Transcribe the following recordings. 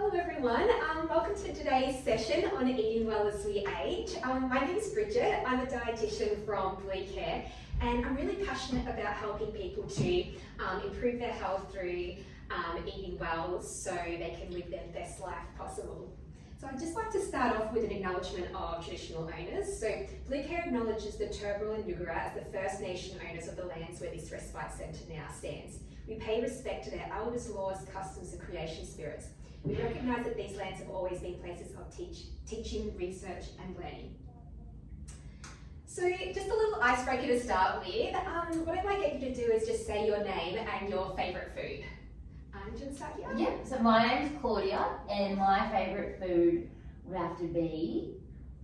Hello everyone, welcome to today's session on eating well as we age. My name is Bridget, I'm a dietitian from Blue Care, and I'm really passionate about helping people to improve their health through eating well so they can live their best life possible. So I'd just like to start off with an acknowledgement of traditional owners. So Blue Care acknowledges the Turrbal and Noongar as the First Nation owners of the lands where this respite centre now stands. We pay respect to their elders, laws, customs and creation spirits. We recognise that these lands have always been places of teaching, research and learning. So just a little icebreaker to start with. What I might get you to do is just say your name and your favourite food. Do you want to start here? Yeah, so my name's Claudia and my favourite food would have to be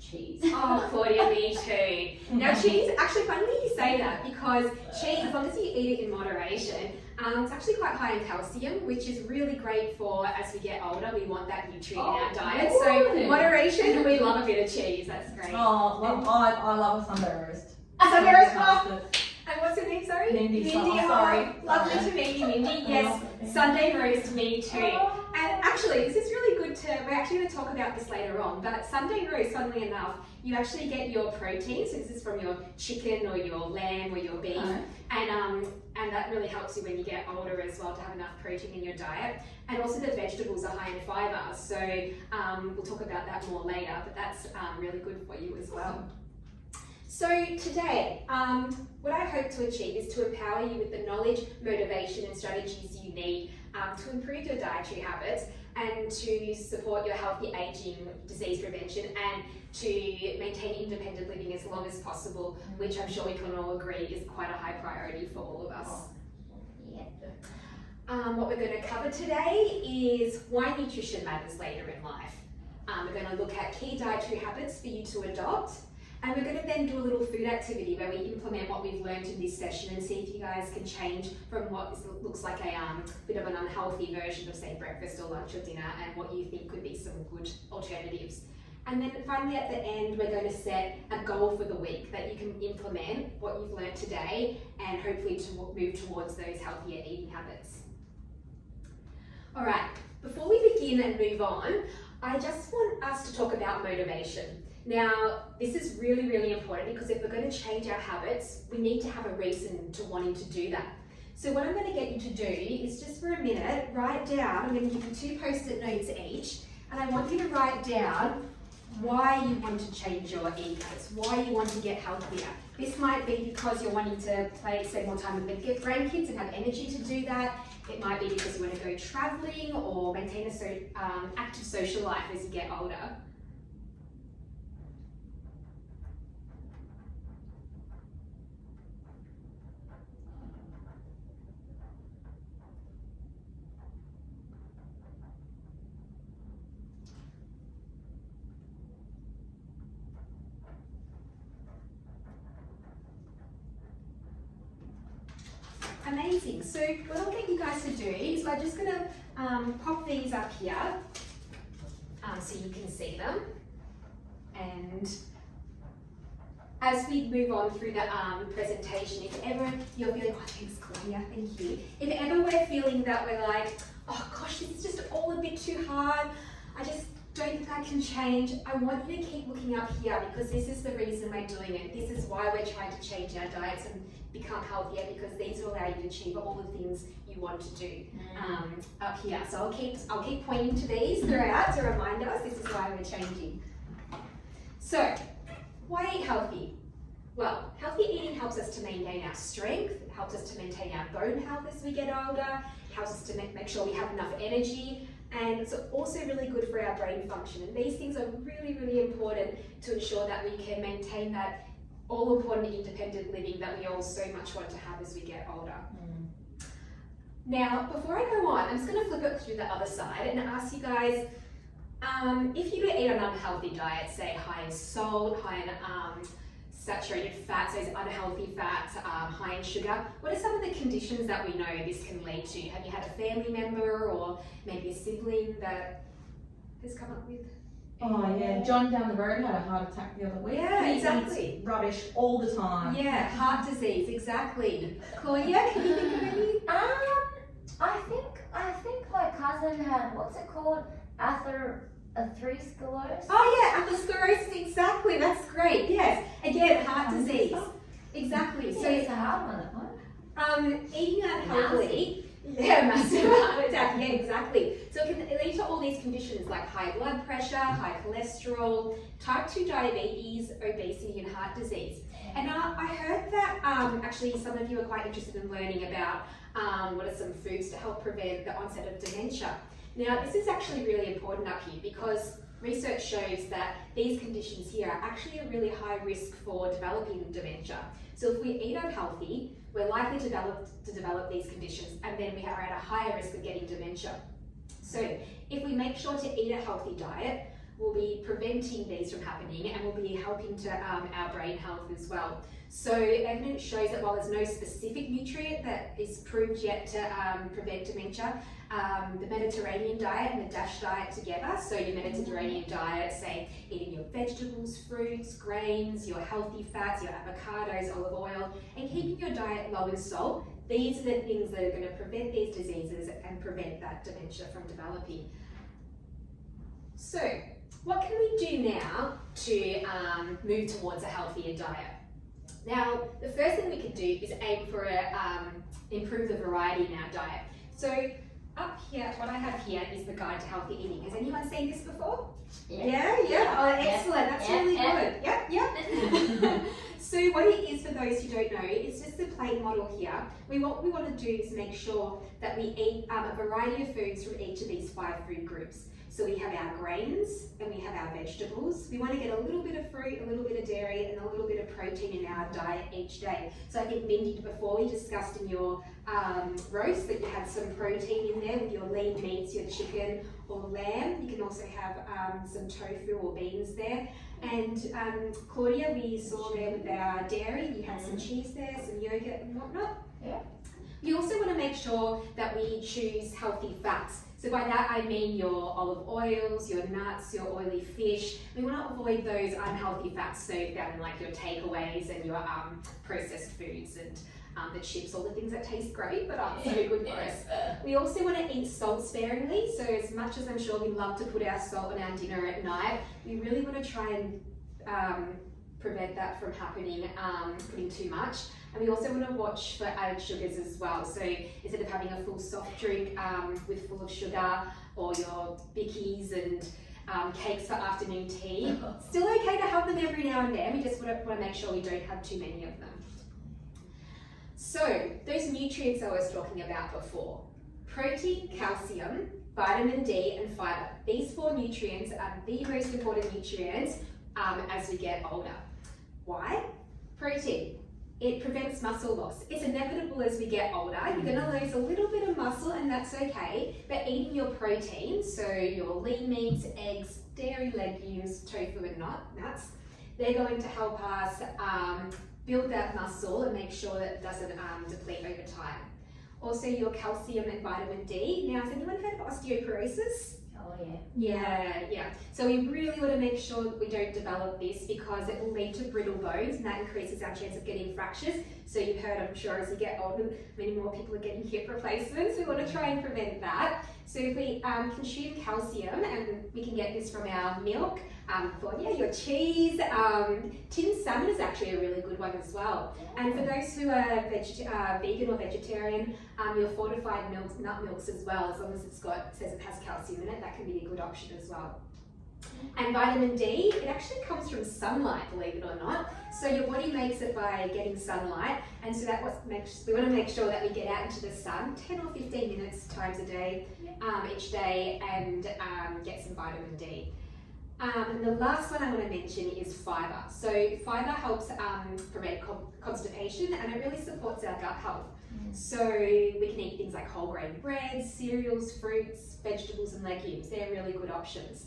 cheese. Oh, Claudia, me too. Now cheese, actually funny you say that because cheese, as long as you eat it in moderation, it's actually quite high in calcium, which is really great for as we get older. We want that nutrient in our diet. So moderation, we love a bit of cheese. That's great. Oh, well, I love a Sunday roast. Sunday roast. Oh, and what's your name? Sorry. Mindy. Mindy. Sorry. Lovely to meet you, Mindy. Yes, Sunday roast. Me too. And actually, this is really good to. We're actually going to talk about this later on. But Sunday roast, funnily enough, you actually get your protein. So this is from your chicken or your lamb or your beef, and that really helps you when you get older as well to have enough protein in your diet. And also the vegetables are high in fibre. So we'll talk about that more later. But that's really good for you as well. So today, what I hope to achieve is to empower you with the knowledge, motivation and strategies you need to improve your dietary habits and to support your healthy aging, disease prevention and to maintain independent living as long as possible, which I'm sure we can all agree is quite a high priority for all of us. What we're going to cover today is why nutrition matters later in life. We're going to look at key dietary habits for you to adopt. And we're going to then do a little food activity where we implement what we've learned in this session and see if you guys can change from what looks like a bit of an unhealthy version of, say, breakfast or lunch or dinner and what you think could be some good alternatives. And then finally at the end, we're going to set a goal for the week that you can implement what you've learned today and hopefully to move towards those healthier eating habits. All right, before we begin and move on, I just want us to talk about motivation. Now, this is really, really important because if we're going to change our habits, we need to have a reason to wanting to do that. So what I'm going to get you to do is just for a minute, write down, I'm going to give you 2 post-it notes each, and I want you to write down why you want to change your eating habits, why you want to get healthier. This might be because you're wanting to spend more time with the grandkids and have energy to do that. It might be because you want to go travelling or maintain a active social life as you get older. Amazing. So what I'll get you guys to do is I'm just going to pop these up here so you can see them. And as we move on through the presentation, if ever you're feeling, oh thanks Claudia, thank you. If ever we're feeling that we're like, oh gosh, this is just all a bit too hard, I just don't think I can change, I want you to keep looking up here because this is the reason we're doing it. This is why we're trying to change our diets and become healthier because these will allow you to achieve all the things you want to do up here. So I'll keep pointing to these throughout to remind us this is why we're changing. So, why eat healthy? Well, healthy eating helps us to maintain our strength, it helps us to maintain our bone health as we get older, it helps us to make sure we have enough energy, and it's also really good for our brain function. And these things are really, really important to ensure that we can maintain that all-important independent living that we all so much want to have as we get older. Now, before I go on, I'm just going to flip it through the other side and ask you guys, if you eat an unhealthy diet, say high in salt, high in saturated fats, those unhealthy fats, high in sugar, what are some of the conditions that we know this can lead to? Have you had a family member or maybe a sibling that has come up with? Oh yeah, John down the road had a heart attack the other week. Yeah, he exactly. eats rubbish all the time. Yeah, heart disease, exactly. Claudia, can you think of any? I think like cousin had, what's it called? Atherosclerosis. Oh yeah, atherosclerosis, exactly. That's great. Yes. Again, heart disease. Exactly. Yeah, So it's a hard one, that one. eating unhealthily. Yeah, massive heart attack. Yeah, exactly. So it can lead to all these conditions like high blood pressure, high cholesterol, type 2 diabetes, obesity, and heart disease. And I heard that actually some of you are quite interested in learning about what are some foods to help prevent the onset of dementia. Now, this is actually really important up here because research shows that these conditions here are actually a really high risk for developing dementia. So if we eat unhealthy, we're likely to develop these conditions, and then we are at a higher risk of getting dementia. So if we make sure to eat a healthy diet, we'll be preventing these from happening, and we'll be helping to our brain health as well. So evidence shows that while there's no specific nutrient that is proved yet to prevent dementia, the Mediterranean diet and the DASH diet together, so your Mediterranean diet, say eating your vegetables, fruits, grains, your healthy fats, your avocados, olive oil, and keeping your diet low in salt, these are the things that are going to prevent these diseases and prevent that dementia from developing. So, what can we do now to move towards a healthier diet? Now, the first thing we can do is aim for improve the variety in our diet. So, up here, what I have here is the Guide to Healthy Eating. Has anyone seen this before? Yeah. Oh, excellent. That's really good. Yep. So what it is, for those who don't know, it's just a plain model here. What we want to do is make sure that we eat a variety of foods from each of these 5 food groups. So we have our grains and we have our vegetables. We want to get a little bit of fruit, a little bit of dairy, and a little bit of protein in our diet each day. So I think, Mindy, before we discussed in your roast that you had some protein in there with your lean meats, your chicken or lamb. You can also have some tofu or beans there. And Claudia, we saw there with our dairy, you had some cheese there, some yogurt and whatnot. Yeah. We also want to make sure that we choose healthy fats. So by that I mean your olive oils, your nuts, your oily fish. We want to avoid those unhealthy fats, so found in like your takeaways and your processed foods and the chips, all the things that taste great but aren't so good for us. We also want to eat salt sparingly, so as much as I'm sure we love to put our salt on our dinner at night, we really want to try and prevent that from happening, putting too much. And we also want to watch for added sugars as well. So instead of having a full soft drink with full of sugar, or your bickies and cakes for afternoon tea, still okay to have them every now and then. We just want to make sure we don't have too many of them. So those nutrients I was talking about before: protein, calcium, vitamin D and fiber. These 4 nutrients are the most important nutrients as we get older. Why? Protein. It prevents muscle loss. It's inevitable as we get older. You're going to lose a little bit of muscle, and that's okay. But eating your protein, so your lean meats, eggs, dairy, legumes, tofu and nuts, they're going to help us build that muscle and make sure that it doesn't deplete over time. Also your calcium and vitamin D. Now, has anyone heard of osteoporosis? Oh yeah. Yeah. So we really want to make sure that we don't develop this, because it will lead to brittle bones, and that increases our chance of getting fractures. So you've heard, I'm sure, as you get older, many more people are getting hip replacements. We want to try and prevent that. So if we consume calcium, and we can get this from our milk, your cheese, tinned salmon is actually a really good one as well. And for those who are vegan or vegetarian, your fortified milks, nut milks as well, as long as says it has calcium in it, that can be a good option as well. And vitamin D, it actually comes from sunlight, believe it or not. So your body makes it by getting sunlight, and so we want to make sure that we get out into the sun 10 or 15 minutes times a day, each day, and get some vitamin D. And the last one I want to mention is fiber. So fiber helps prevent constipation, and it really supports our gut health. So we can eat things like whole grain breads, cereals, fruits, vegetables and legumes. They're really good options.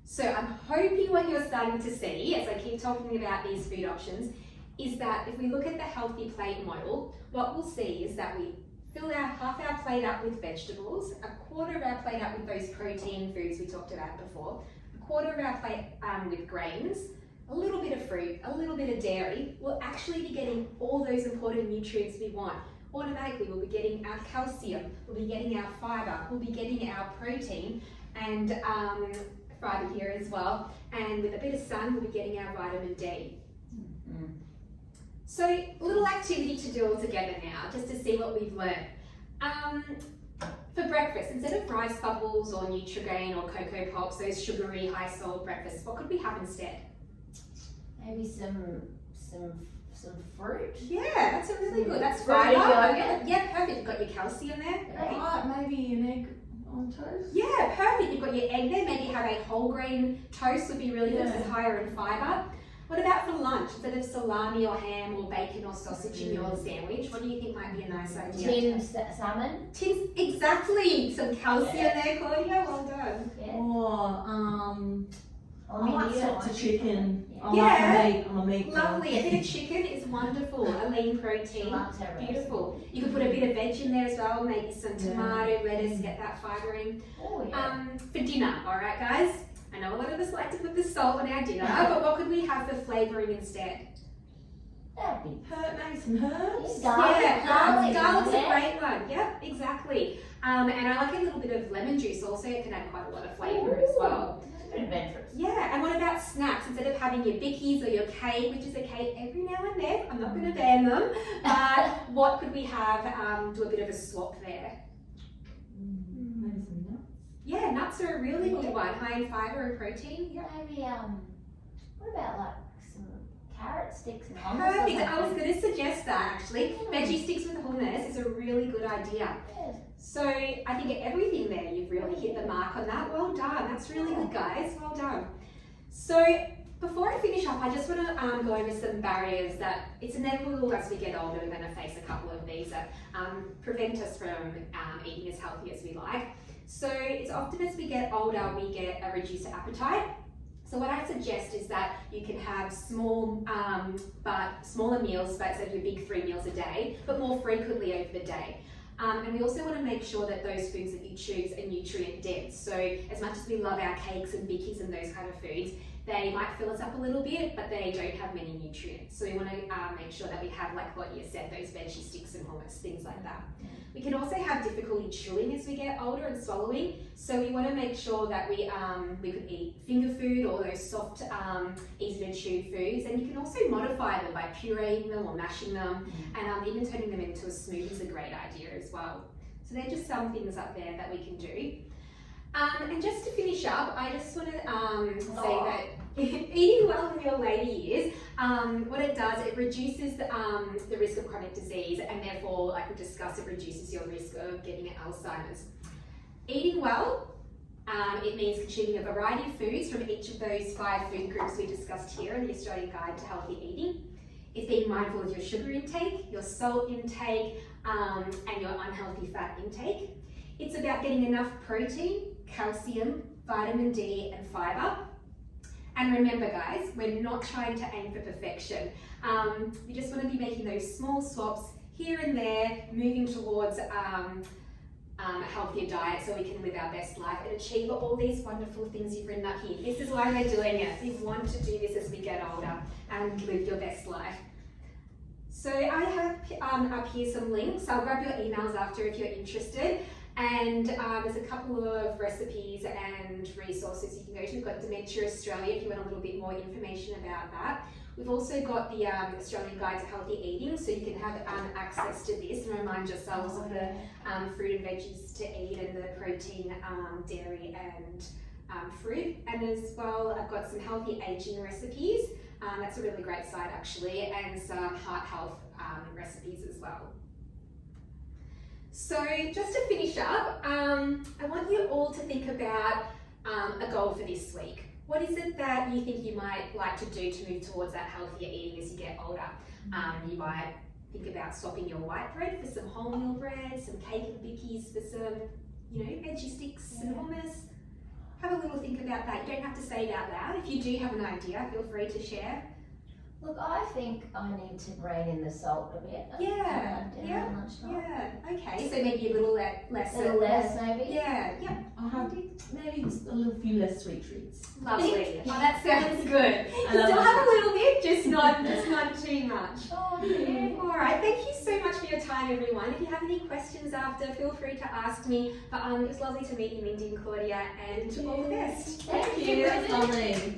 So I'm hoping what you're starting to see, as I keep talking about these food options, is that if we look at the healthy plate model, what we'll see is that we fill half our plate up with vegetables, a quarter of our plate up with those protein foods we talked about before, a quarter of our plate with grains, a little bit of fruit, a little bit of dairy. We'll actually be getting all those important nutrients we want automatically we'll be getting our calcium, we'll be getting our fibre, we'll be getting our protein and fibre here as well. And with a bit of sun, we'll be getting our vitamin D. So a little activity to do all together now, just to see what we've learned. For breakfast, instead of rice bubbles or Nutrigrain or Cocoa Pops, those sugary, high salt breakfasts, what could we have instead? Maybe some fruit. Yeah, that's a really good. That's Fried fibre. yogurt. Yeah, perfect. You've got your calcium there. Great. Maybe an egg on toast. Yeah, perfect. You've got your egg there. Maybe have a whole grain toast would be really good because it's higher in fibre. What about for lunch? Instead of salami or ham or bacon or sausage in your sandwich, what do you think might be a nice idea? Tinned salmon. Tinned, exactly. Some calcium there, Claudia. Well done. Yeah. Or I might swap to chicken. Yeah. I'm a meat girl. Lovely. A bit of chicken is wonderful. A lean protein. Beautiful. You could put a bit of veg in there as well. Maybe some tomato, lettuce, get that fibre in. Oh, yeah. For dinner, all right, guys? I know a lot of us like to put the salt on our dinner, but what could we have for flavouring instead? That'd be Maybe some herbs. Garlic's a great one. Yep, exactly. And I like a little bit of lemon juice also. It can add quite a lot of flavour as well. It's a bit adventurous. Yeah, and what about snacks? Instead of having your bickies or your cake, which is okay every now and then, I'm not going to ban them, but what could we have? Do a bit of a swap there. Maybe some nuts. Yeah, nuts are a really good one, high in fibre and protein. Yeah. Maybe what about like some carrot sticks and hummus? or Perfect. I was something? going to suggest that actually. Veggie sticks with hummus is a really good idea. Yes. So I think everything there, you've really hit the mark on that. Well done. That's really good, guys. Well done. So before I finish up, I just want to go over some barriers that it's inevitable as we get older, we're going to face a couple of these that prevent us from eating as healthy as we like. So it's often as we get older, we get a reduced appetite. So what I suggest is that you can have small, but smaller meals, but so your big 3 meals a day, but more frequently over the day. And we also want to make sure that those foods that you choose are nutrient dense. So as much as we love our cakes and bickies and those kind of foods, they might fill us up a little bit, but they don't have many nutrients. So we want to make sure that we have, like what you said, those veggie sticks and hummus, things like that. We can also have difficulty chewing as we get older and swallowing. So we want to make sure that we could eat finger food or those soft, easy to chew foods. And you can also modify them by pureeing them or mashing them, and even turning them into a smoothie is a great idea as well. So they're just some things up there that we can do. And just to finish up, I just want to say that eating well in your later years, what it does, it reduces the risk of chronic disease, and therefore, like we discussed, it reduces your risk of getting Alzheimer's. Eating well, it means consuming a variety of foods from each of those 5 food groups we discussed here in the Australian Guide to Healthy Eating. It's being mindful of your sugar intake, your salt intake, and your unhealthy fat intake. It's about getting enough protein, calcium, vitamin D, and fibre. And remember, guys, we're not trying to aim for perfection. We just want to be making those small swaps here and there, moving towards a healthier diet so we can live our best life and achieve all these wonderful things you've written up here. This is why we're doing it. We want to do this as we get older and live your best life. So I have up here some links. I'll grab your emails after if you're interested. And there's a couple of recipes and resources you can go to. We've got Dementia Australia if you want a little bit more information about that. We've also got the Australian Guide to Healthy Eating, so you can have access to this and remind yourselves of the fruit and veggies to eat and the protein, dairy and fruit. And as well, I've got some healthy aging recipes. That's a really great site actually, and some heart health recipes as well. So just to finish up, I want you all to think about a goal for this week. What is it that you think you might like to do to move towards that healthier eating as you get older? You might think about swapping your white bread for some wholemeal bread, some cake and bickies for some, veggie sticks and hummus. Have a little think about that. You don't have to say it out loud. If you do have an idea, feel free to share. Look, I think I need to rein in the salt a bit. Yeah, Dinner at lunchtime. Yeah, okay, so maybe a little less. A little less, maybe. Yeah, I'll have maybe just a little few less sweet treats. lovely. Oh, that sounds good. You I love still it. have a little bit, just not too much. Oh, yeah. All right, thank you so much for your time, everyone. If you have any questions after, feel free to ask me. But it was lovely to meet you, Mindy and Claudia, and all the best. Thank Thank you, that's lovely.